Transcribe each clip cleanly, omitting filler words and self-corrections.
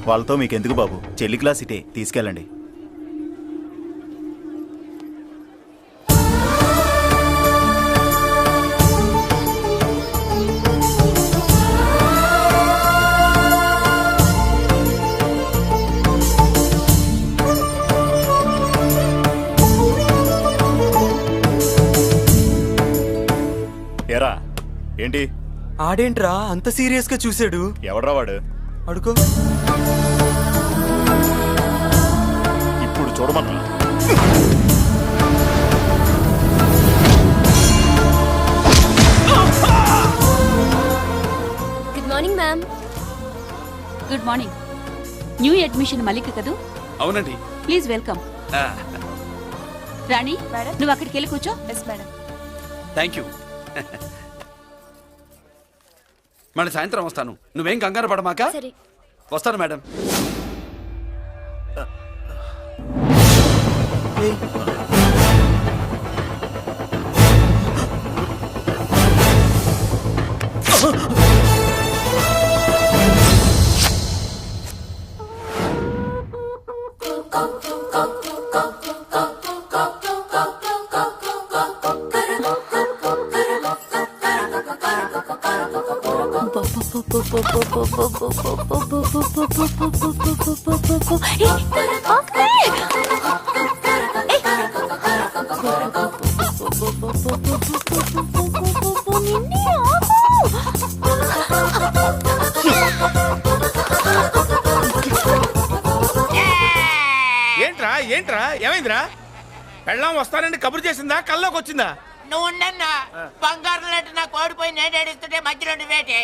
వాళ్ళతో మీకెందుకు బాబు, చెల్లి క్లాస్ ఇటే, తీసుకెళ్ళండి. ఏరా ఏంటి ఆడేంట్రా అంత సీరియస్ గా చూసాడు? ఎవడ్రా వాడు? అడుకో. ఇప్పుడు చూడమన్నా. Good morning ma'am. Good morning. New admission Mallika కదూ? అవునండి. Please welcome. రాణి, నువ్వు అక్కడికి వెళ్ళి కూర్చో. Yes madam. Thank you. మళ్ళీ సాయంత్రం వస్తాను, నువ్వేం కంగారు పడమాక. సరే. వస్తాను మేడం. ఏంట్రా ఏంట్రా ఏమైందిరా? పెళ్ళాం వస్తానండి కబురు చేసిందా, కల్లోకి వచ్చిందా? నువ్వు ఉండన్నా బంగారు లాంటి నాకు ఓడిపోయి నేను ఏడుస్తుంటే మధ్యలో వేటే.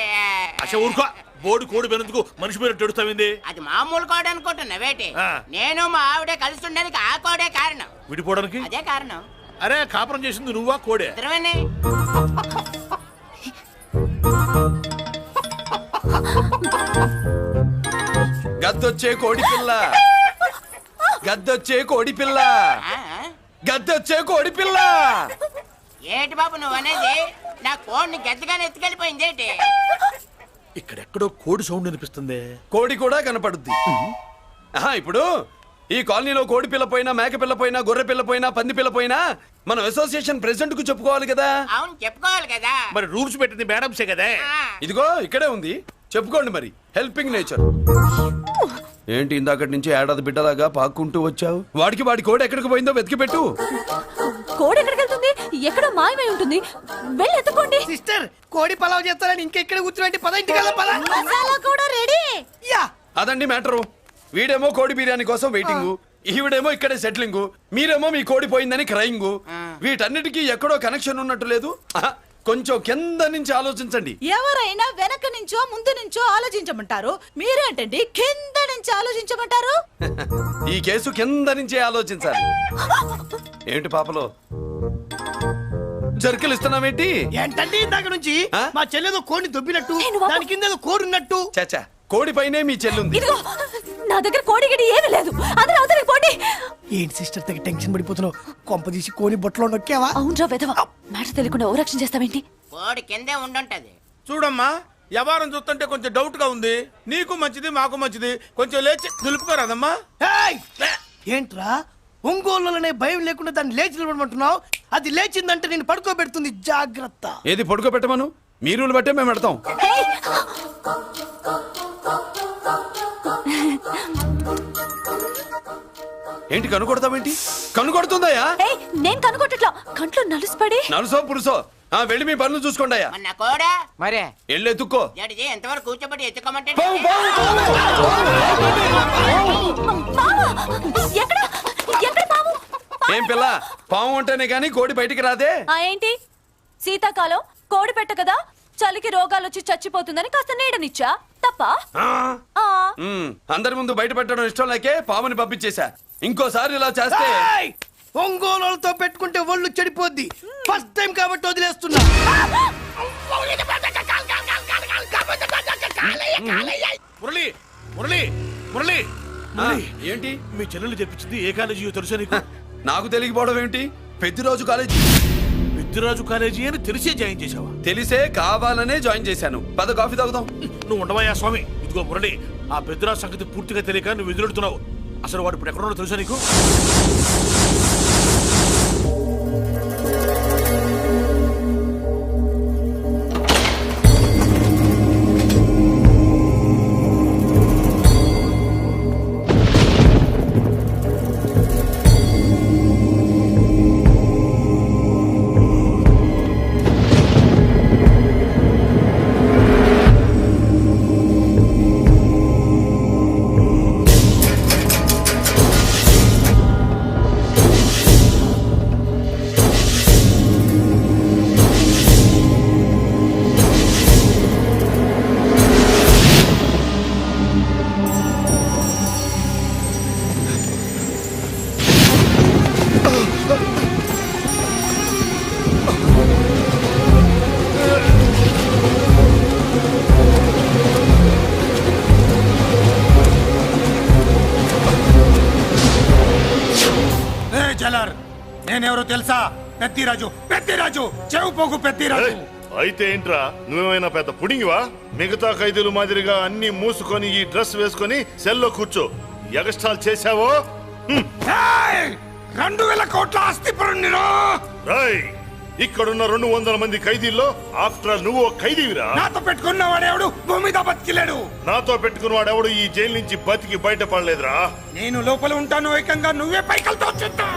అసలు ఊరుకో, బోర్డు కోడి పెనందుకు మనిషి మీద తెడుస్తావింది. అది మామూలు కోడి అనుకుంటున్నా వేటే. ఆ. నేను మా ఆవిడే కలిసి ఉండడానికి ఆ కోడే కారణం. విడిపోవడానికి అదే కారణం. అరే కాపురం చేసింది నువ్వా కోడే? ఇద్దరమేనే. గద్దొచ్చే కోడి పిల్ల, గద్దొచ్చే కోడి పిల్ల, ఆ? గద్దొచ్చే కోడి పిల్ల. ఏటి బాబు నువ్వు అనేది? నా కోడిని గద్దగానే ఎత్తుకెళ్ళిపోయింది ఏంటి? ఇక్కడెక్కడో కోడి సౌండ్ అనిపిస్తుంది. కోడి కూడా కనపడుద్ది. ఆహా, ఇప్పుడు ఈ కాలనీలో కోడి పిల్ల పోయినా, మేక పిల్ల పోయినా, గొర్రె పిల్ల పోయినా, పంది పిల్ల పోయినా మనం అసోసియేషన్ ప్రెసిడెంట్ కు చెప్పుకోవాలి కదా. అవును చెప్పుకోవాలి కదా. మరి రూల్స్ పెట్టింది మేడంసే కదా. ఆ. ఇదిగో ఇక్కడే ఉంది, చెప్పుకోండి మరి. Helping nature. ఏంటి ఇందాకటి నుంచి ఏడాది బిడ్డలాగా పాక్కుంటూ వచ్చావు? వాడికి వాడి కోడి ఎక్కడికి పోయిందో వెతికి పెట్టు. కోడి ఎక్కడికి వెళ్తుంది? ఎక్కడో మాయమై ఉంటుంది. వెళ్ళి ఎత్తుకోండి. సిస్టర్ కోడి పలావ్ చేస్తారని ఇంకెక్కడ కూర్చోండి. పద ఇంటికి వెళ్దాం, పద. మసాలా కూడా రెడీ. యా అదండి మ్యాటరు. వీడేమో కోడి బిర్యానీ కోసం వెయిటింగ్, ఈవిడేమో ఇక్కడే సెటిలింగ్, మీరేమో మీ కోడి పోయిందని క్రయింగ్. వీటన్నిటికీ ఎక్కడో కనెక్షన్ ఉన్నట్టు లేదు. ఆహా, కొంచెం కింద నుంచి ఆలోచించండి. ఎవరైనా వెనక నుంచో ముందు నుంచో ఆలోచించమంటారు, మీరేంటండి కింద నుంచి ఆలోచించమంటారు? ఈ కేసు కింద నుంచే ఆలోచించాలి. ఏంటి పాపలో జర్కలు ఇస్తున్నావేంటి? ఏంటండి ఇందాక నుంచి ఆ? మా చెల్లెదో కోడిని దొబ్బినట్టు, నేను బాబు. దాని కింద ఏదో కోడి ఉన్నట్టు. చాచా, కోడి పైనే మీ చెల్లుంది. ఇదిగో నా దగ్గర కోడి గిడి ఏమీ లేదు. అందరూ అవతలికి పోండి. ఏంటి సిస్టర్ తగ్గ టెన్షన్ పడిపోతున్నావు? కొంప తీసి కోని బొట్టలో నొక్కావా? అవునరా వెధవ, మాట తెలియకుండా ఓ రక్షణ చేస్తావేంటి? కోడి కిందే ఉండుంటది. చూడమ్మా, వ్యవహారం చూస్తుంటే కొంచెం డౌట్ గా ఉంది. నీకు మంచిది మాకు మంచిది, కొంచెం లేచి నిలుపుకోరాదమ్మా. ఏయ్! ఏంట్రా ఒంగోలులోనే భయం లేకుండా దాన్ని లేచి నిలబడమంటున్నావు? అది లేచిందంటే నేను పడుకోబెడుతుంది, జాగ్రత్త. ఏది పడుకోబెట్టమను, మీ రూల్ బట్టే మేము పెడతాం. హేయ్! ఏంటి కనుకొడతావేంటి? కనుకొడుతుందయ్యా? హేయ్, నేను కనుగొట్టట్లా, కంట్లో నలుసుపడి. నలుసో పురుసో వెళ్ళి మీ పనులు చూసుకోండి అయ్యా. మన కోడా మరే వెళ్ళి ఎత్తుక్కో. జడిజీ ఎంతవరకు కూర్చోబెట్టి ఎత్తుకోమంటే పావు, పావు, పావా? ఎక్కడ ఎక్కడ పాము? ఏం పిల్ల, పాము అంటేనే గాని కోడి బయటికి రాదే. ఏంటి శీతాకాలం కోడి పెట్ట కదా, చలికి రోగాలు వచ్చి చచ్చిపోతుందని కాస్త నీడనిచ్చా, తప్ప? అందరి ముందు బయట పెట్టడం ఇష్టం లేకే పాముని పంపించేశా. ఇంకోసారి ఇలా చేస్తే ఏయ్! ఒంగోలులతో పెట్టుకుంటే ఒళ్ళు చెడిపోద్ది. ఫస్ట్ టైం కాబట్టి వదిలేస్తున్నా. మురళి మురళి మురళి ఏంటి మీ చెల్లెలు చెప్పించింది ఏ కాలేజీ తెలుసా నీకు? నాకు తెలియకపోవడం ఏమిటి? పెద్దిరాజు కాలేజీ. పెద్దిరాజు కాలేజీ అని తెలిసే జాయిన్ చేసావా? తెలిసే కావాలనే జాయిన్ చేశాను. పద కాఫీ తాగుదాం. నువ్వు ఉండవయ్యా స్వామి, ఇదిగో మురళి, ఆ పెద్దరాజు సంగతి పూర్తిగా తెలియక నువ్వు ఎదురెడుతున్నావు. అసలు వాడు ఇప్పుడు ఎక్కడున్నాడో తెలుసా నీకు? నేనెవరో తెలుసా? పెద్దిరాజు, పెద్దిరాజు, చెవు పోగు పెద్దిరాజు. అయితే ఏంట్రా, నువ్వేమైనా పెద్ద పుడింగివా? మిగతా ఖైదీలు మాదిరిగా అన్ని మూసుకొని ఈ డ్రెస్ వేసుకొని సెల్లో కూర్చో. ఎగస్ట్రాల్ చేశావో 2000 కోట్ల ఆస్తి పరుణ్ణిరా. ఇక్కడున్న 200 మంది ఖైదీల్లో ఆఫ్టర్ ఆల్ నువ్వు ఖైదీవిరా. నాతో పెట్టుకున్న వాడెవడు భూమి మీద బతికిలేడు. నాతో పెట్టుకున్న వాడెవడు ఈ జైలు నుంచి బతికి బయటపడలేదురా. నేను లోపల ఉంటాను, ఏకంగా నువ్వే పైకలతో చూస్తా.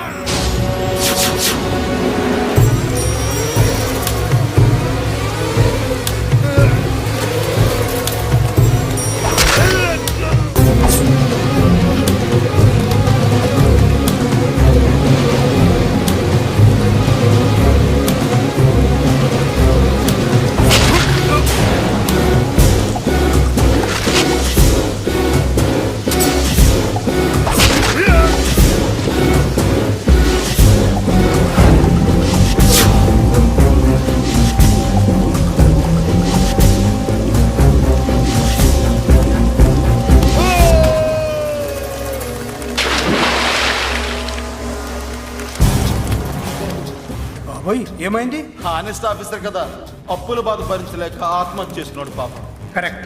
ఏమైంది? హానెస్ట్ ఆఫీసర్ కదా, అప్పుల బాధ భరించలేక ఆత్మహత్య చేసుకున్నాడు పాపం. కరెక్ట్.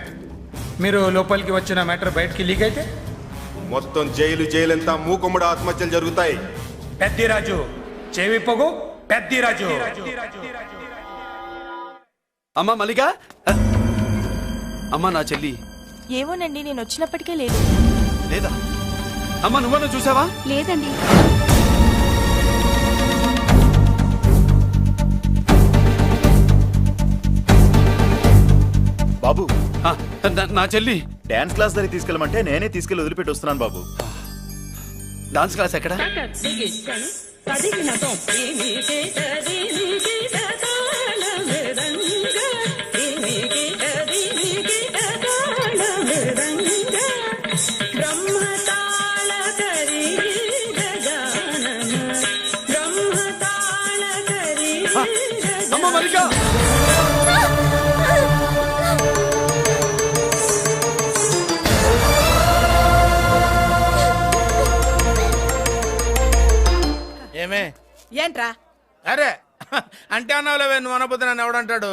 మీరు లోపలికి వచ్చిన మ్యాటర్ బయటికి లీక్ అయితే మొత్తం జైలు అంతా మూకుమ్మడి ఆత్మహత్యలు జరుగుతాయి. పెద్దిరాజు, చెవి పొగు పెద్దిరాజు. అమ్మా మల్లిక, అమ్మా నా చెల్లి ఏమోనండి, నేను వచ్చినప్పటికే లేదు. లేదా? అమ్మా నువ్వన్నా చూసావా? లేదండి. బాబు, నా చెల్లి డాన్స్ క్లాస్ దగ్గర తీసుకెళ్ళమంటే నేనే తీసుకెళ్ళి వదిలిపెట్టి వస్తున్నాను బాబు. డాన్స్ క్లాస్ ఎక్కడ? అమ్మ మల్లిక, ఏమే ఏంట్రా? అరే అంటే అన్నావులేవే, నువ్వు అనబోతే నన్ను ఎవడంటాడు?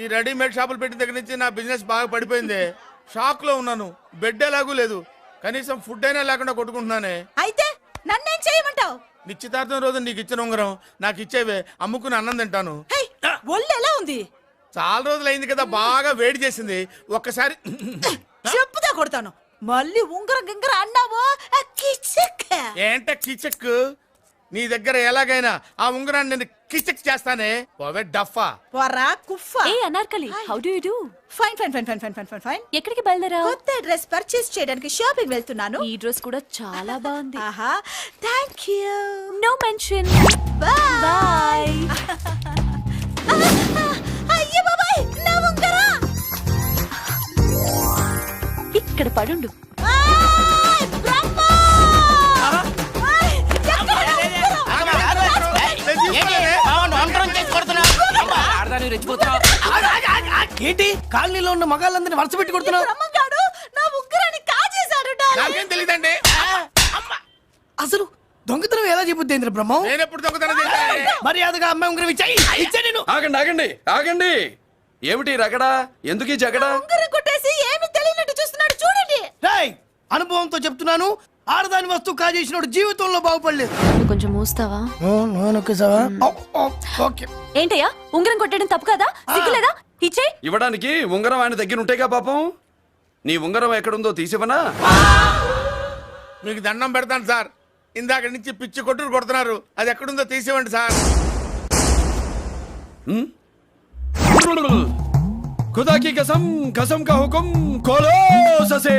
ఈ రెడీమేడ్ షాపులు పెట్టిన దగ్గర నుంచి నా బిజినెస్ బాగా పడిపోయింది. షాక్ లో ఉన్నాను, బెడ్ ఎలాగూ లేదు, కనీసం ఫుడ్ అయినా లేకుండా కొట్టుకుంటున్నానే. అయితే నన్నేం చేయమంటావు? నిశ్చితార్థం రోజు నీకు ఇచ్చిన ఉంగరం నాకు ఇచ్చేవే, అమ్ముకుని అన్నం తింటాను. ఒళ్ళు ఎలా ఉంది? చాలా రోజులు అయింది కదా, బాగా వేడి చేసింది. ఒక్కసారి చెప్పుదా కొడతాను. మళ్ళీ ఉంగరం గింగర అన్నావో ఏంట కిచక్? నీ దగ్గర ఎలాగైనా ఆ ఉంగరాన్ని నేను కిచక్ చేస్తానే. పోవే డఫా. పోరా కుఫా. ఏ Anarkali, how do you do? Fine fine fine fine fine fine fine fine. ఎక్కడికి బయలుదేరావు? కొత్త డ్రెస్ పర్చేస్ చేయడానికి షాపింగ్ వెళ్తున్నాను. ఈ డ్రెస్ కూడా చాలా బాగుంది. ఆహా, థాంక్యూ. No mention. బై. అయ్యో బాబాయ్, నా ఉంగరం ఇక్కడ పడుండు. ఏంటి కాలనీలో ఉన్న మగాళ్ళందరినీ వరుస పెట్టి కొడుతున్నావు? నా ఉంగరాన్ని కాజేశాడు. నాకేం తెలియదండి. అసలు దొంగతనం ఎలా చెబుద్ది బ్రహ్మం? నేను ఎప్పుడు దొంగతనం చేశాను? మర్యాదగా అమ్మాయి ఉంగరం ఇచ్చా నేను. ఆగండి ఆగండి ఆగండి. ఏమిటి రగడా? ఎందుకు ఈ జగడా? ఉంగరం కొట్టేసి ఏమి తెలియనట్టు చూస్తున్నావు. అనుభవంతో చెప్తున్నాను, ఆడదాని వస్తువు కాజేసినోడు జీవితంలో బాగుపడలేదు. నువ్వు కొంచెం మూస్తావా? ఓకే. ఏంటయ్యా ఉంగరం కొట్టడం తప్పు కదా? సిగ్గులేదా? ఇచ్చే. ఇవ్వడానికి ఉంగరం ఆయన దగ్గర ఉంటేగా పాపం. నీ ఉంగరం ఎక్కడుందో తీసివనా? మీకు దండం పెడతాను సార్, ఇందాక నుంచి పిచ్చి కొట్టుడు కొడుతున్నారు, అది ఎక్కడుందో తీసివ్వండి సార్. खुदा की कसम कसम का हुकुम खोलो ससे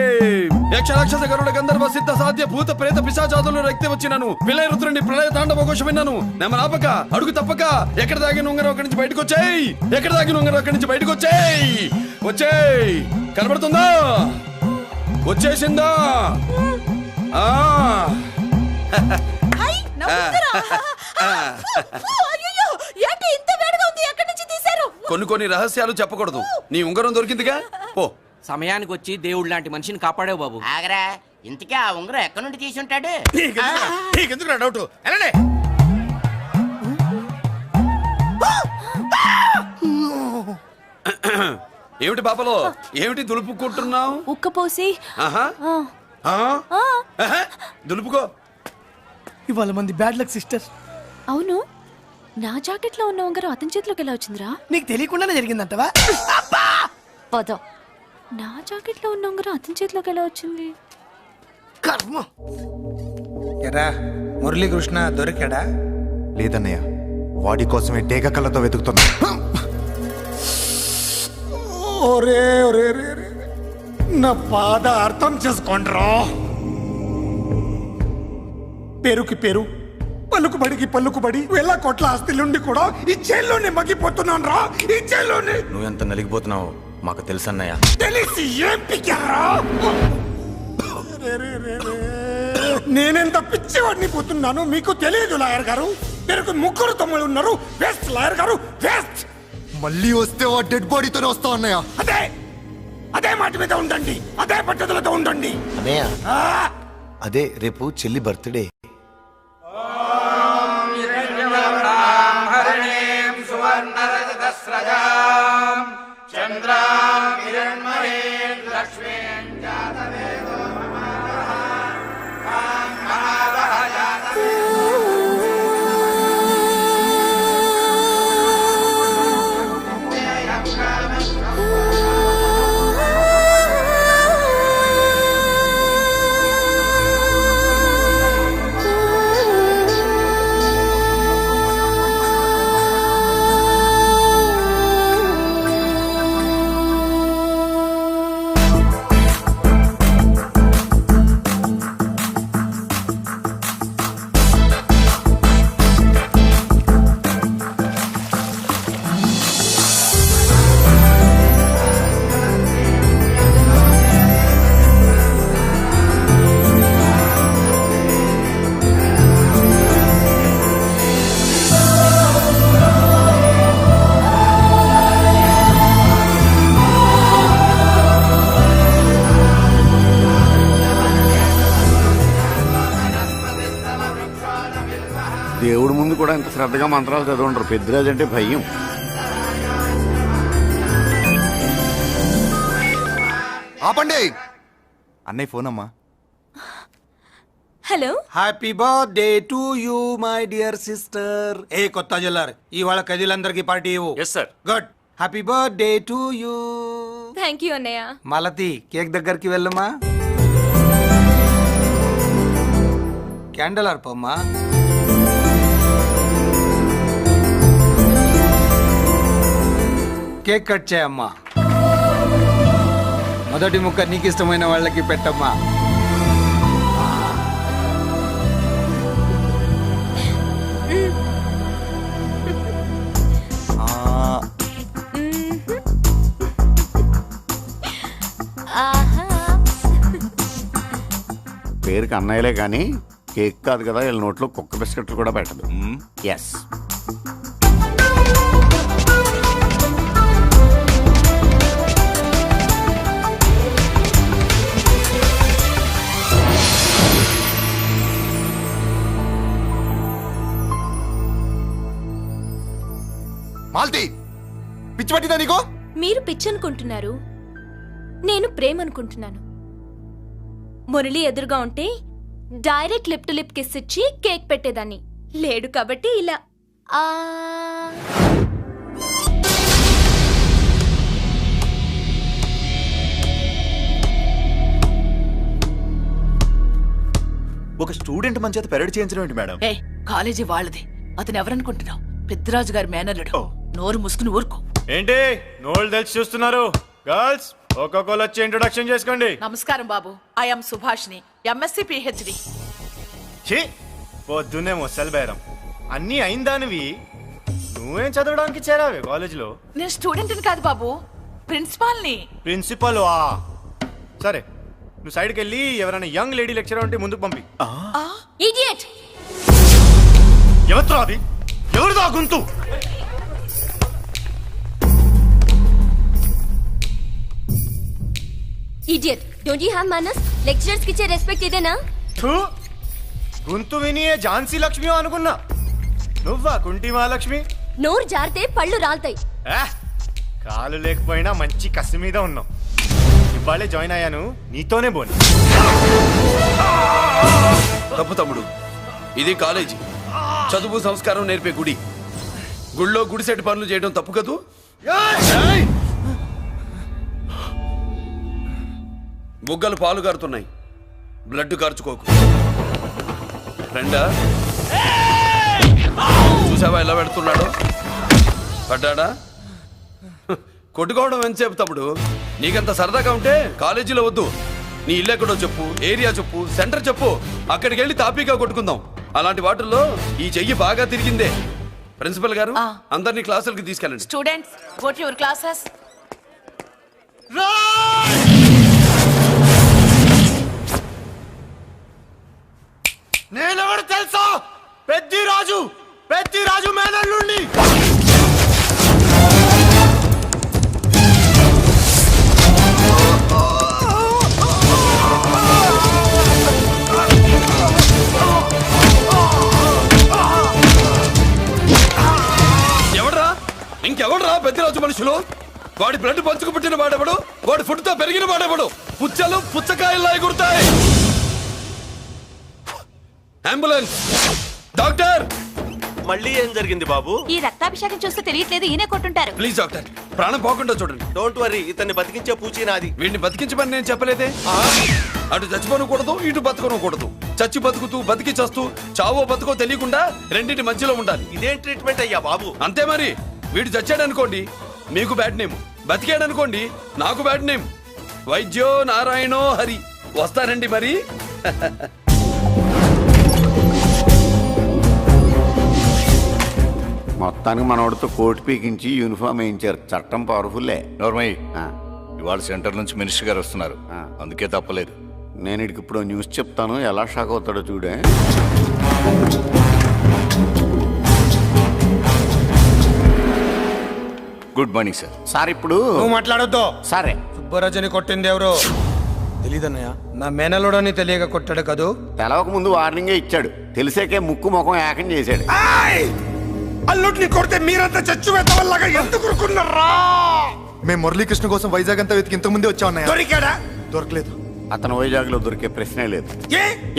యక్ష రాక్షస గరుడ గంధర్వ సిద్ధ సాధ్య భూత ప్రేత పిశాచాదులు రక్తి వచ్చినాను విలయ రుద్రుని ప్రళయ తాండవ ఘోషం విన్నాను. నెమరాపక అడుగు తప్పక ఎక్కడ దాగిన ఉంగరం అక్కడి నుంచి బయటకు వచ్చేయ్. ఎక్కడ దాగిన ఉంగరం అక్కడి నుంచి బయటకు వచ్చేయ్. వచ్చేయ్. కనబడుతుందా? వచ్చేసిందా? ఆ కొన్ని రహస్యాలు చెప్పకూడదు. నీ ఉంగరం దొరికిందిగా, పో. సమయానికి వచ్చి దేవుడు లాంటి మనిషిని కాపాడావు బాబు. ఆగరా, ఇంతకీ ఆ ఉంగరం ఎక్కడి నుండి తీసి ఉంటాడు? నీకెందుకు డౌట్? వెళ్ళండి. ఏమిటి పాపలో, ఏమిటి దులుపుకుంటున్నావు? ఉక్కపోసి. దులుపుకో. ఇవాళ మంది బ్యాడ్ లక్ సిస్టర్. అవును, నా జాకెట్ లో ఉన్న ఉంగరం అతని చేతిలోకి ఎలా వచ్చిందిరా? నీకు తెలియకుండానే జరిగిందంటవా? పద. నా జాకెట్ లో ఉన్న ఉంగరం అతని చేతిలోకి ఎలా వచ్చింది? కర్మ. ఎరా మురళీకృష్ణ దొరికాడా? లేదన్నయ్య, వాడి కోసమే డేగ కళ్ళతో వెతుకుతున్నా. ఒరే ఒరే రే రే, నా బాధ అర్థం చేసుకోండిరా. పేరుకి పేరు, పలుకుబడికి పలుకుబడి వేల కోట్ల ఆస్తిలుండి కూడా ఈ జైల్లోనే మగ్గిపోతున్నాను రా. ఈ జైల్లోనే. నువ్వెంత నలిగిపోతున్నావు మాకు తెలుసన్నయ్య. తెలిసి ఏం పిక్కారా? నేనెంత పిచ్చివాడిని పోతున్నాను మీకు తెలియదు లాయర్ గారు. పేరుకు ముగ్గురు తమ్ముళ్ళు ఉన్నారు. వేస్ట్ లాయర్ గారు, వేస్ట్. మళ్ళీ వస్తే ఆ డెడ్ బాడీతోనే వస్తావు అన్నయ్య. అదే అదే మాట మీద ఉండండి, అదే పద్ధతులతో ఉండండి. అదే రేపు చెల్లి బర్త్డే. దేవుడి ముందు కూడా ఇంత శ్రద్ధగా మంత్రాలు చదవంటారు. పెద్దరాజు అంటే భయం. ఆపండి. అన్నయ్య ఫోన్ అమ్మా. Hello. Happy birthday to you my dear sister. ఏ కొత్త జల్లార్, ఇవాళ కదిలందరికి పార్టీ ఇవ్వు. Yes sir. Good. Happy birthday to you. Thank you అన్నయ్య. మాలతి, కేక్ దగ్గరికి వెళ్ళమ్మా. క్యాండల్ ఆర్పమ్మా. కేక్ కట్ చేయమ్మా. మొదటి ముక్క నీకు ఇష్టమైన వాళ్ళకి పెట్టమ్మా. పేరుకి అన్నయ్యలే కానీ కేక్ కాదు కదా, వీళ్ళ నోట్లో కుక్క బిస్కెట్లు కూడా పెట్టదు. ఎస్. మాల్తి, పిచ్చి పట్టిందా నీకు? మీరు పిచ్చి అనుకుంటున్నారు, నేను ప్రేమ అనుకుంటున్నాను. మురళి ఎదురుగా ఉంటే direct lip to lip kiss ఇచ్చి కేక్ పెట్టేదాన్ని. లేడు కాబట్టి ఇలా. ఒక స్టూడెంట్ మన చేత పెరడ్ చేయించడం ఏంటి మేడం? ఏ కాలేజీ వాళ్ళది. అతను ఎవరనుకుంటున్నావు? పెద్దరాజు గారి మేనల్లుడు. నోరు ముసుకుని ఊరుకో. ఏంటి నోళ్ళు తెలిసి చూస్తున్నారు? గర్ల్స్ ఒక్కొక్కరు వచ్చి ఇంట్రొడక్షన్ చేసుకోండి. నమస్కారం బాబు. ఐఎమ్ సుభాష్ని, ఎంఎస్సి పిహెచ్డి. ఛీ పొద్దున్నే ముసలి బేరం అన్నీ అయిందానివి. నువ్వేం చదవడానికి చేరావే కాలేజీలో? నేను స్టూడెంట్ని కాదు బాబు, ప్రిన్సిపాల్ని. ప్రిన్సిపల్ సరే, నువ్వు సైడ్కి వెళ్ళి ఎవరైనా యంగ్ లేడీ లెక్చరర్ ఉంటే ముందుకు పంపి. ఇడియట్! ఎవరితో అది? ఎవరిదో ఆ గొంతు? ఇడియట్! డోంట్ యు హావ్ మనస్? లెక్చరర్స్ కి ఇచ్చే రెస్పెక్ట్ ఇదేనా? గొంతు విని ఝాన్సీ లక్ష్మి అనుకున్నా. నువ్వా కుంటి మహాలక్ష్మి? నోరు జారితే పళ్ళు రాల్తాయి. కాలు లేకపోయినా మంచి కసి మీద ఉన్నావు. ఇవాళే జాయిన్ అయ్యాను, నీతోనే బోని. తప్పు తమ్ముడు, ఇది కాలేజీ, చదువు సంస్కారం నేర్పే గుడి. గుళ్ళో గుడిసెట్టి పనులు చేయడం తప్పు కదూ? బుగ్గలు పాలు కారుతున్నాయి, బ్లడ్ కార్చుకోకు. ఫ్రెండా, చూసావా ఎలా పెడుతున్నాడు? పడ్డాడా? కొట్టుకోవడం ఎంతసేపు తమ్ముడు? నీకంత సరదాగా ఉంటే కాలేజీలో వద్దు. నీ ఇల్లు ఎక్కడో చెప్పు, ఏరియా చెప్పు, సెంటర్ చెప్పు, అక్కడికి వెళ్ళి తాపీగా కొట్టుకుందాం. అలాంటి వాటిల్లో ఈ చెయ్యి బాగా తిరిగిందే. ప్రిన్సిపల్ గారు, అందరినీ క్లాసులకి తీసుకెళ్ళండి. Students, go to your classes. నేనెవరు తెలుసా? పెద్దిరాజు, పెద్దిరాజు మేనల్లుండి. ఎవడ్రా? ఇంకెవడ్రా పెద్దిరాజు మనుషులు? వాడి బ్లడ్ పంచుకు పుట్టిన వాడెవడు? వాడి ఫుడ్ తో పెరిగిన వాడెవడు? పుచ్చలు పుచ్చకాయల్లా ఎగురుతాయి. అంబులెన్స్! డాక్టర్! మళ్ళీ ఏం జరిగింది బాబు? ఈ రక్తాభిషేకం చూస్తే తెలియట్లేదు, ఈయనే కొట్టుంటారు. ప్లీజ్ డాక్టర్, ప్రాణం పోకుండా చూడండి. డోంట్ వరీ, ఇతన్ని బతికించే పూచి నాది. వీడిని బతికించమని నేను చెప్పలేదే. అటు చచ్చిపోనకూడదు, ఇటు బతకనకూడదు. చచ్చి బతుకుతూ, బతికి చస్తూ, చావో బతుకో తెలియకుండా రెండింటి మధ్యలో ఉండాలి. ఇదేం ట్రీట్మెంట్ అయ్యా బాబు? అంతే మరి. వీడు చచ్చాడనుకోండి, మీకు బ్యాడ్ నేమ్. బతికాడనుకోండి, నాకు బ్యాడ్ నేమ్. వైద్యో నారాయణో హరి. వస్తారండి మరి. మొత్తానికి మనోడితో కోట్ పీకించి యూనిఫామ్ వేయించారు. చట్టం పవర్ఫుల్లే. నోర్మయ్య, ఇవాళ సెంటర్ నుంచి మినిస్టర్ గారు వస్తున్నారు, అందుకే తప్పలేదు. నేను ఇడికి ఇప్పుడు న్యూస్ చెప్తాను, ఎలా షాక్ అవుతాడో చూడే. Good morning sir. సార్ ఇప్పుడు నువ్వు మాట్లాడొద్దు. సరే, సుబ్బరాజుని కొట్టింది ఎవరు? తెలీదన్నయ్య. నా మేనలోడని తెలియక కొట్టాడు కదూ. తెలవక ముందు వార్నింగే ఇచ్చాడు, తెలిసాకే ముక్కు ముఖం ఏకం చేశాడు. అల్లుడిని కొడితే మీరంతా చచ్చు వెతవల్లాగా ఎందుకు ఊరుకున్నారా? మేము మురళీకృష్ణ కోసం వైజాగ్ అంతా వెతికి ఇంతకు ముందే వచ్చా ఉన్నాయా? దొరికాడా? దొరకలేదు. అతను వైజాగ్ లో దొరికే ప్రశ్నే లేదు.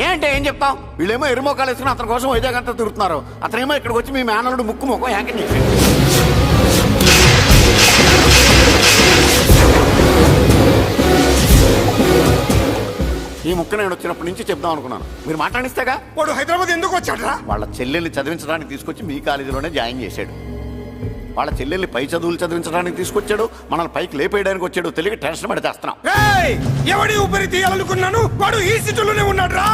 ఏంటే ఏం చెప్తాం? వీళ్ళేమో ఎరుమోకాలు వేసుకుని అతని కోసం వైజాగ్ అంతా తిరుగుతున్నారు. అతనేమో ఇక్కడికి వచ్చి మీ మేనలుడు ముక్కు ముఖం ఏకం చేశాడు. ఈ ముక్క నేను వచ్చినప్పటి నుంచి చెప్దాం అనుకున్నాను, మీరు మాట్లాడిస్తేగా. వాడు హైదరాబాద్ ఎందుకు వచ్చాడ్రా? వాళ్ళ చెల్లెల్ని చదివించడానికి తీసుకొచ్చి మీ కాలేజీలోనే జాయిన్ చేశాడు. వాళ్ళ చెల్లెల్ని పై చదువులు చదివించడానికి తీసుకొచ్చాడు, మనల్ని పైకి లేపేయడానికి వచ్చాడు. తెలియక టెన్షన్ పడి చేస్తున్నాం. ఎవడి ఊపిరి తీయాలనుకున్నాను, వాడు ఈ సిటీలోనే ఉన్నాడు రా.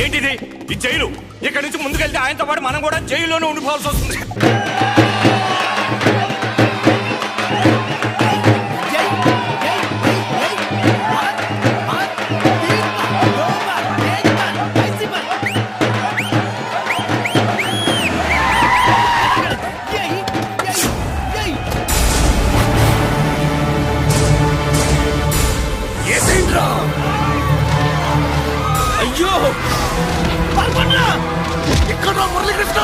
ఏంటిది? ఈ జైలు. ఇక్కడి నుంచి ముందుకెళ్తే ఆయనతో పాటు మనం కూడా జైల్లోనే ఉండిపోవాల్సి వస్తుంది. అయ్యో ఇక్కడ మురళీకృష్ణ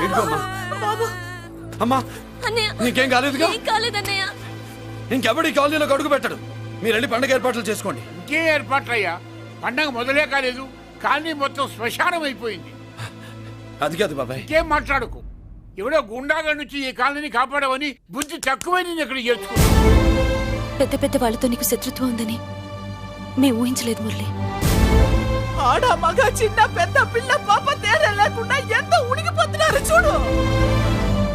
ఇదిగోమ్మా. బాబు అమ్మా అన్నయ్య నీకేం కాలేదుగా? ఏం కాలేదన్నయ్య. ఇంకెవడి కాలనీలో అడుగు పెట్టడు. మీరు వెళ్ళి పండుగ ఏర్పాట్లు చేసుకోండి. ఇంకే ఏర్పాట్లయ్యా? పండగ మొదలే కాలేదు కానీ మొత్తం శ్మశానం అయిపోయింది. అది కాదు బాబాయ్. ఇంకేం మాట్లాడుకు. ఎవడో గుండాగా నుంచి ఈ కాలనీని కాపాడవని బుద్ధి తక్కువై నేను ఇక్కడ చేర్చుకున్నాను. పెద్ద పెద్ద వాళ్ళతో నీకు శత్రుత్వం ఉందని మేము ఊహించలేదు మురళి. ఆడ మగ చిన్న పెద్ద పిల్ల పాప తేడా లేకుండా ఎంత ఉనికిపోతున్నారు చూడు.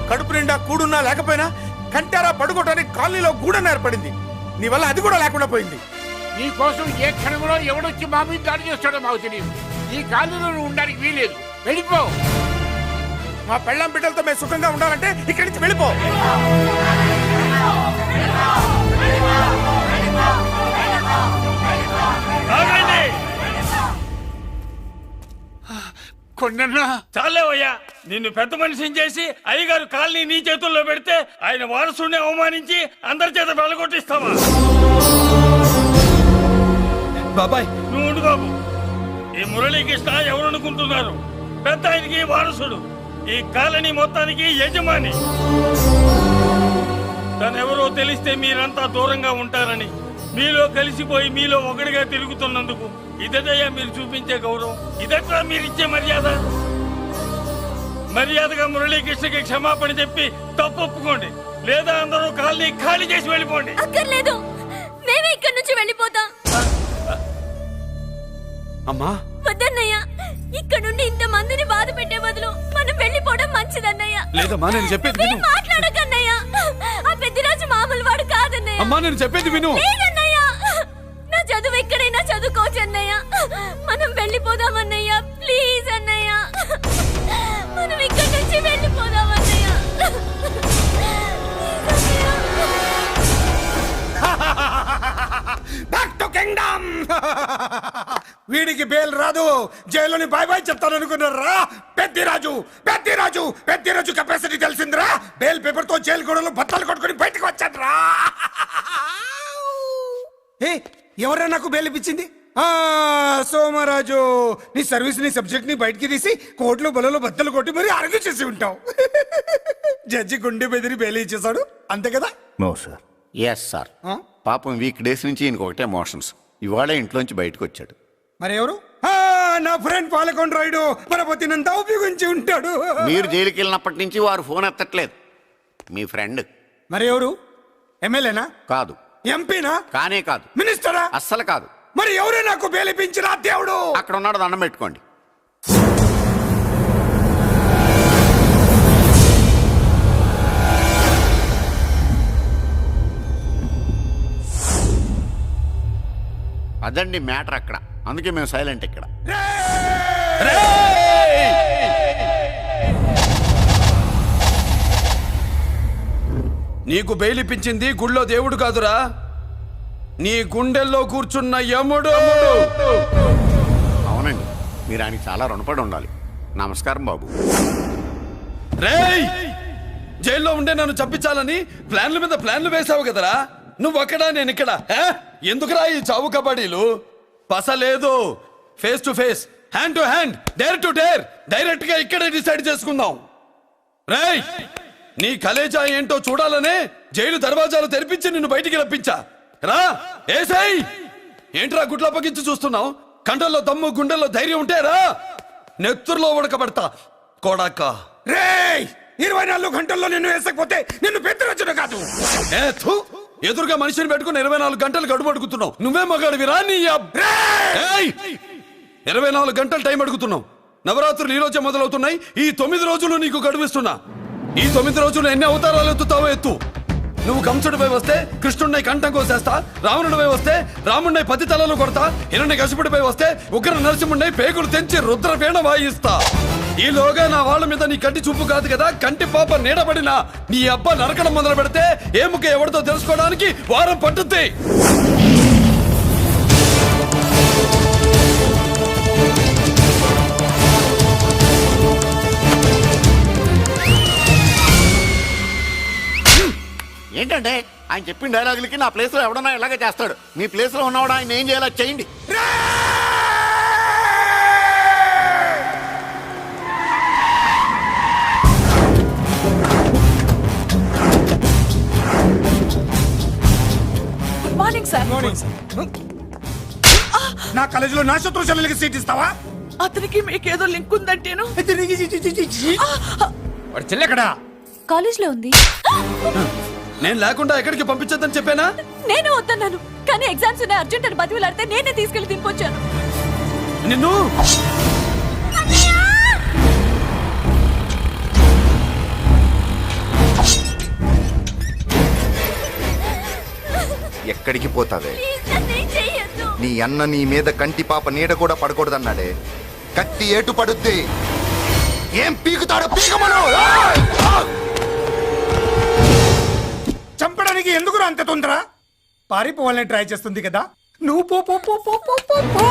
కడుపు నిండా కూడున్నా లేకపోయినా కంటారా పడుకోవటానికి కాలనీలో గూడన ఏర్పడింది. నీ వల్ల అది కూడా లేకుండా పోయింది. నీ కోసం ఏ క్షణంలో ఎవడొచ్చి మా మీద దాడి చేస్తాడో మాకు తెలియదు. ఈ కాలనీలో నువ్వు ఉండడానికి వీలేదు. వెళ్ళిపో. మా పెళ్ళం బిడ్డలతో మేము సుఖంగా ఉండాలంటే ఇక్కడి నుంచి వెళ్ళిపో. కొండన్నా చాలేవయ్యా. నిన్ను పెద్ద మనిషిని చేసి అయ్యగారు కాలనీ నీ చేతుల్లో పెడితే ఆయన వారసుని అవమానించి అందరి చేత వెళ్ళగొట్టిస్తావా? బాబాయ్ నువ్వు ఉండు బాబు. ఈ మురళీకృష్ణ ఎవరనుకుంటున్నారు? పెద్ద ఆయనకి వారసుడు, ఈ కాలనీ మొత్తానికి యజమాని. తనెవరో తెలిస్తే మీరంతా దూరంగా ఉంటారని మీలో కలిసిపోయి మీలో ఒకటిగా తిరుగుతున్నందుకు ఇదటయ్యా మీరు చూపించే గౌరవం, ఇదట్లా మీరిచ్చే మర్యాద. మర్యాదగా మురళీకృష్ణకి క్షమాపణ చెప్పి తప్పు ఒప్పుకోండి, లేదా అందరూ కాలనీ ఖాళీ చేసి వెళ్ళిపోండి. అక్కర్లేదు, మేమే ఇక్కడి నుంచి వెళ్ళిపోతాం. అమ్మా వద్దన్నయ్య, ఇక్కడ నుండి ఇంత మందిని బాధ పెట్టే బదులు మనం వెళ్ళిపోవడం మంచిదన్నయ్య. లేదమ్మా నేను చెప్పేది విను. మాట్లాడకన్నయ్య, ఆ పెద్దిరాజు మామూలు వాడు కాదన్నయ్య. అమ్మా నేను చెప్పేది విను. లేదన్నయ్య, నా చదువు ఎక్కడైనా చదువుకోవచ్చు అన్నయ్య. మనం వెళ్ళిపోదామన్నయ్య, ప్లీజ్ అన్నయ్య. మనం ఇక్కడి నుంచి వెళ్ళిపోదామన్నయ్య. Back to kingdom. వీడికి బెయిల్ రాదు, జైల్లోని బాయ్ బాయ్ చెప్తాను అనుకున్నారా? పెద్దిరాజు పెద్దిరాజు పెద్దిరాజు కెపాసిటీ తెలిసిందిరా. బెయిల్ పేపర్ తో జైలు గోడలు బట్టలు కొట్టుకుని బయటకు వచ్చాడ్రా. ఎవరైనా నాకు బెయిల్ ఇప్పించింది? సోమరాజు, నీ సర్వీస్ నీ సబ్జెక్ట్ ని బయటికి తీసి కోర్టులో బలలో బద్దలు కొట్టి మరి అరగు చేసి ఉంటావు. జడ్జి గుండె బెదిరి బెయిల్ ఇచ్చేసాడు, అంతే కదా? No sir. Yes sir. పాపం వీక్ డేస్ నుంచి ఈయనకు ఒకటే మోషన్స్. ఇవాళ ఇంట్లోంచి బయటకు వచ్చాడు. మరి ఎవరు? నా ఫ్రెండ్ పాలకొండ రాయుడు పరపతినంతా ఉపయోగించి ఉంటాడు. మీరు జైలుకి వెళ్ళినప్పటి నుంచి వారు ఫోన్ ఎత్తట్లేదు. మీ ఫ్రెండ్. మరి ఎవరు? ఎమ్మెల్యేనా? కాదు. ఎంపీనా? కానే కాదు. మినిస్టరా? అస్సలు కాదు. మరి ఎవరే నాకు బేలిపించిన దేవుడు? అక్కడ ఉన్నాడు, దండం పెట్టుకోండి. అదండి మ్యాటర్ అక్కడ. అందుకే మేము సైలెంట్ ఇక్కడ. నీకు బెయిలిపించింది గుళ్ళో దేవుడు కాదురా, నీ గుండెల్లో కూర్చున్న యముడు. అవునండి, మీరు ఆయనకి చాలా రుణపడి ఉండాలి. నమస్కారం బాబు. రేయ్, జైల్లో ఉండే నన్ను చంపించాలని ప్లాన్ల మీద ప్లాన్లు వేసావు కదరా. నువ్వు అక్కడా నేను ఇక్కడ. ఎందుకురా ఈ చావు కబడ్డీలు? పసలేదు. Face to face, hand to hand, dare to dare, direct గా ఇక్కడే డిసైడ్ చేసుకుందాం. రేయ్, నీ కలేజా ఏంటో చూడాలనే జైలు దర్వాజాలు తెరిపించి నిన్ను బయటికి రప్పించా. రా ఏసై. ఏంట్రా గుడ్ల పగించి చూస్తున్నావు? కండల్లో దమ్ము గుండెల్లో ధైర్యం ఉంటే రా, నెత్తుర్లో ఉడకబడతా కొడాక. రేయ్, 24 గంటల్లో నిన్ను వేసకపోతే నిన్ను పెద్దరచుడు కాదు. ఎదురుగా మనిషిని పెట్టుకుని 24 గంటలు గడుపు అడుగుతున్నావు. నువ్వే మగాడివిరా నీ 24 గంటలు టైం అడుగుతున్నావు. నవరాత్రులు ఈ రోజే మొదలవుతున్నాయి. ఈ 9 రోజులు నీకు గడువిస్తున్నా. ఈ 9 రోజులు ఎన్ని అవతారాలు ఎత్తుతావో ఎత్తు. నువ్వు కంసుడిపై వస్తే కృష్ణుడిని కంఠం కోసేస్తా, రావణుడిపై వస్తే రాముడిని 10 తలలు కొడతా, హిరణ్యకశిపుడిపై వస్తే ఉగ్ర నరసింహుడిని పేగులు తెంచి రుద్రవీణ వాయిస్తా. ఈలోగా నా వాళ్ళ మీద నీ కంటి చూపు కాదు కదా, కంటి పాప నీడబడినా నీ అబ్బ నరకడం మొదలు పెడితే ఏముక ఎవరితో తెలుసుకోవడానికి వారం పట్టుద్ది. ఏంటంటే ఆయన చెప్పిన డైలాగులకి నా ప్లేస్ లో ఎవడన్నా ఇలాగే చేస్తాడు. మీ ప్లేస్ లో ఉన్నవాడు ఆయన ఏం చేయాలో చేయండి. ఇస్తాను సార్. నా కాలేజీలో నా శత్రు చెల్లెలకి సీట్ ఇస్తావా? అతనికి మీకేదో లింక్ ఉందంటేను. వాడి చెల్లెక్కడా? కాలేజ్ లో ఉంది. నేను లేకుండా ఎక్కడికి పంపించొద్దని చెప్పానా? నేను వద్దన్నాను, కానీ ఎగ్జామ్స్ ఉన్నాయి అర్జెంట్ అని బతిలాడితే నేనే తీసుకెళ్లి దింపొచ్చాను. నిన్ను ఎక్కడికి పోతావే? నీ అన్న నీ మీద కంటి పాప నీడ కూడా పడకూడదన్నాడే. కత్తి ఏటు పడుద్ది. ఏం పీకుతాడో పీకమను. చంపడానికి ఎందుకు అంత తొందర? పారిపోవాలని ట్రై చేస్తుంది కదా. నువ్వు పో పో పో పో పో పో పో.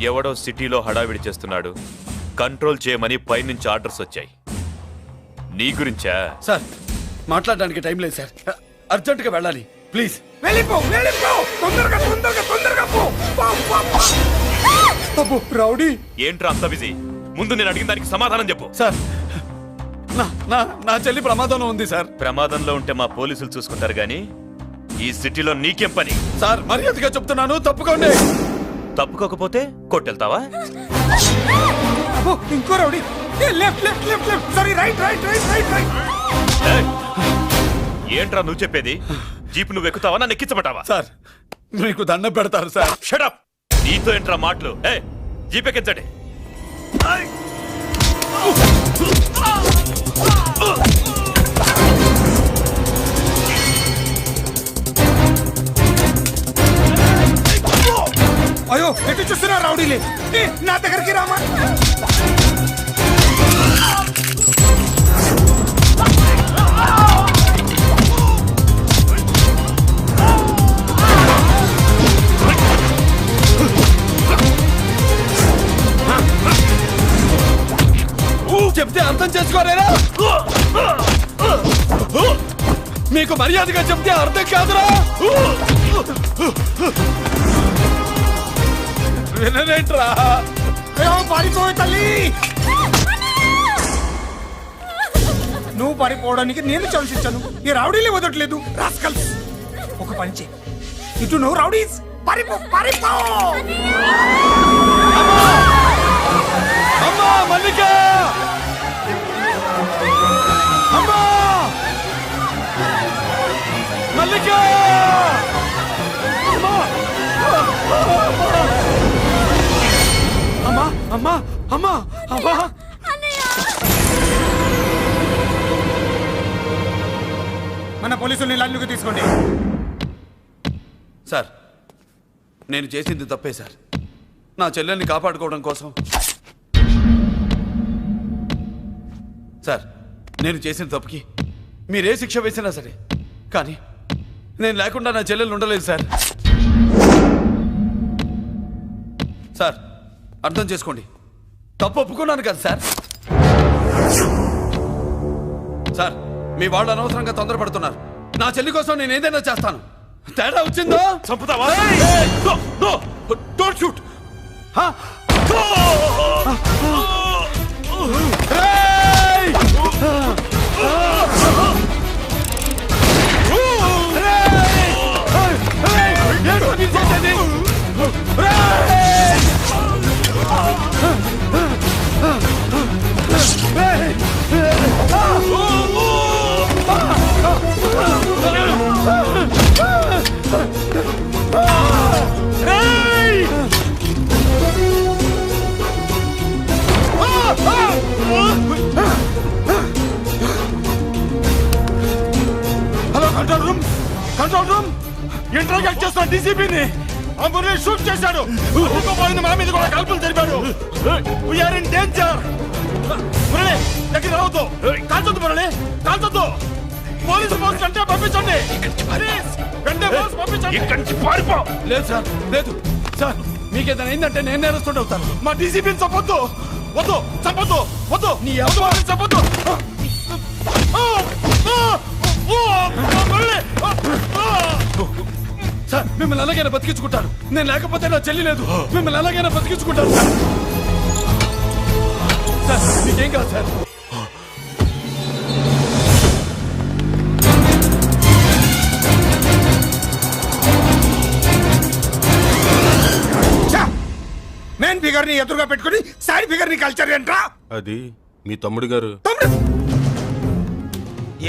ఎవడో సిటీలో హడావిడి చేస్తున్నాడు, కంట్రోల్ చేయమని పైనుంచి ఆర్డర్స్ వచ్చాయి. నీ గురించా? సార్ మాట్లాడడానికి టైం లేదు సార్, అర్జెంటుగా వెళ్ళాలి ప్లీజ్. వెళ్ళిపో వెళ్ళిపో, తొందరగా తొందరగా తొందరగా పో. అబ్బో రౌడీ, ఏంట్రా అంత బిజీ? ముందు నేను అడిగిన దానికి సమాధానం చెప్పు. సార్ నా చెల్లి ప్రమాదంలో ఉంది సార్. ప్రమాదంలో ఉంటే మా పోలీసులు చూసుకుంటారు గానీ ఈ సిటీలో నీకేం పని? సార్ మర్యాదగా చెప్తున్నాను, తప్పుకోండి. తప్పుకోకపోతే కొట్టెళ్తావా? ఇంకో rowdy. Left left left left, sorry right right right right right. ఏంట్రా నువ్వు చెప్పేది? జీప్ నువ్వు ఎక్కుతావా, నన్ను ఎక్కించబట్టావా? సార్ మీకు దండం పెడతారు సార్. Shut up. నీతో ఏంట్రా మాటలు? జీప్ ఎక్కించండి. అయ్యో ఎటు చూస్తున్నా రౌడీలే, నా దగ్గరికి రామా. చెప్తే అర్థం చేసుకోలేరా? మీకు మర్యాదగా చెప్తే అర్థం కాదురా. వినరేంట్రా? పారిపోయే తల్లి, నువ్వు పారిపోవడానికి నేను ఛాన్స్ ఇచ్చాను. ఈ రౌడీలే వదట్లేదు. రాస్కల్స్, ఒక పని చేయి, ఇటు నువ్వు రౌడీస్ పారిపో పారిపో. అమ్మా మల్లిక, అమ్మా మల్లిక, అమ్మా అమ్మా అమ్మా అమ్మా. మన పోలీసుల్ని లైన్లోకి తీసుకోండి. సార్ నేను చేసింది తప్పే సార్. నా చెల్లెల్ని కాపాడుకోవడం కోసం సార్ నేను చేసిన తప్పుకి మీరే శిక్ష వేసినా సరే, కానీ నేను లేకుండా నా చెల్లెలు ఉండలేదు సార్. సార్ అర్థం చేసుకోండి, తప్పు ఒప్పుకున్నాను కదా సార్. సార్ మీ వాళ్ళు అనవసరంగా తొందరపడుతున్నారు. నా చెల్లి కోసం నేను ఏదైనా చేస్తాను. తేడా వచ్చిందో చంపుతావా? Don't shoot. Hello control room, control room. Interrogate చేస్తున్న డీసీపీని అంబులెన్స్ షూట్ చేశాడు. పోయింది, మా మీద కూడా కాల్పులు జరిపాడు. We are in danger. Murali దగ్గర రావద్దు, కాల్చొద్దు మురళి, కాల్చొద్దు. పోలీసు పోస్ట్ అంటే పంపించండి. వెంటనే పోలీసు పంపించండి. ఇక్కడి నుంచి పారిపో. లేదు సార్, లేదు సార్. మీకేదైనా అయిందంటే నేను నేరస్తుడు అవుతాను. మా డీసీపీని చంపొద్దు, వద్దు, చంపొద్దు, వద్దు, నీ ఎవరు చంపొద్దు. సార్ మిమ్మల్ని అలాగైనా బతికించుకుంటాను. నేను లేకపోతే నా చెల్లి లేదు. మిమ్మల్ని అలాగైనా బతికించుకుంటాను సార్. మీకేం కాదు సార్. మెయిన్ ఫిగర్ ని ఎదురుగా పెట్టుకుని సైడ్ ఫిగర్ ని కల్చర్ ఏంట్రా? అది మీ తమ్ముడు గారు.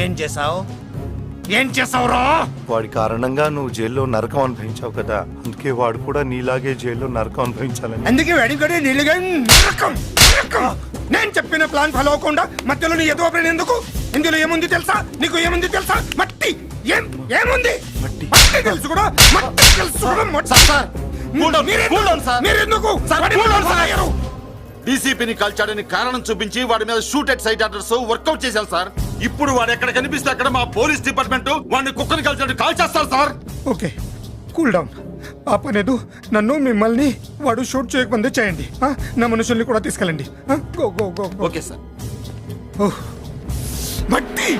ఏం చేసావు? ఏం చేసావురా? వాడి కారణంగా నువ్వు జైల్లో నరకం అనుభవించావు కదా, అందుకే వాడు కూడా నీలాగే జైల్లో నరకం అనుభవించాలని. అందుకే వెడిగడి నీళ్ళుగా నరకం నరకం. నేను చెప్పిన ప్లాన్ ఫాలో అవ్వకుండా మధ్యలో నీ ఎదుగు ప్లాన్ ఎందుకు? ఇందులో ఏముంది తెలుసా? నీకు ఏముంది తెలుసా? మట్టి. ఏముంది? మట్టి తెలుసు కూడా, మట్టి తెలుసు కూడా. మీరెందుకు డీసీపీని కాల్చాడని కారణం చూపించి వాడి మీద shoot at sight orders work out చేశారు సార్. ఇప్పుడు వాడు ఎక్కడ కనిపిస్తే అక్కడ మా పోలీస్ డిపార్ట్మెంట్ వాడిని కుక్కని కాల్చాడు కాల్ చేస్తారు సార్. Okay, cool down. ఆ పనేదు నన్ను మిమ్మల్ని వాడు షూట్ చేయకముందే చేయండి. నా మనుషుల్ని కూడా తీసుకెళ్ళండి. Go go go. Okay sir. మట్టి